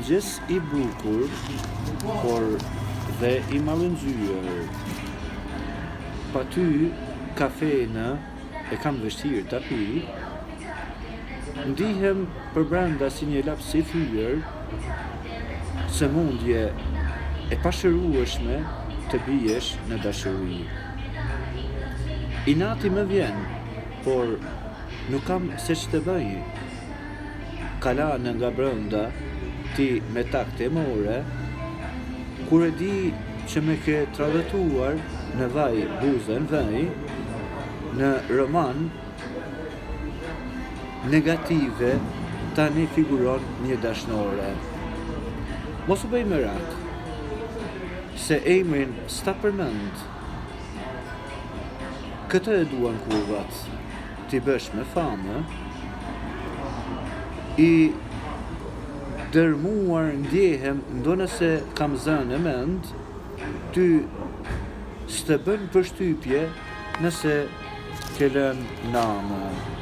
mëngjes i bukur, por dhe i mallënxyer. Pa ty, kafenë e kam vështirë ta pi. Ndihem përbrenda si një laps i thyer, sëmundje e pashërueshme të biesh në dashuri. Inati më vjen, por nuk kam se ç'të bëj. Kalane nga brenda ti me takte more, kur e di që me ke tradhtuar në vaj buzën vaj, në roman negative tani figuron një dashnore. Mos u bëj merak, se emrin s'ta përmend. Këtë e duan kurvat, ti bësh me famë, i dërmuar ndjehem ndonëse kam zënë e mend, ty s'të bën përshtypje nëse ke lënë namë.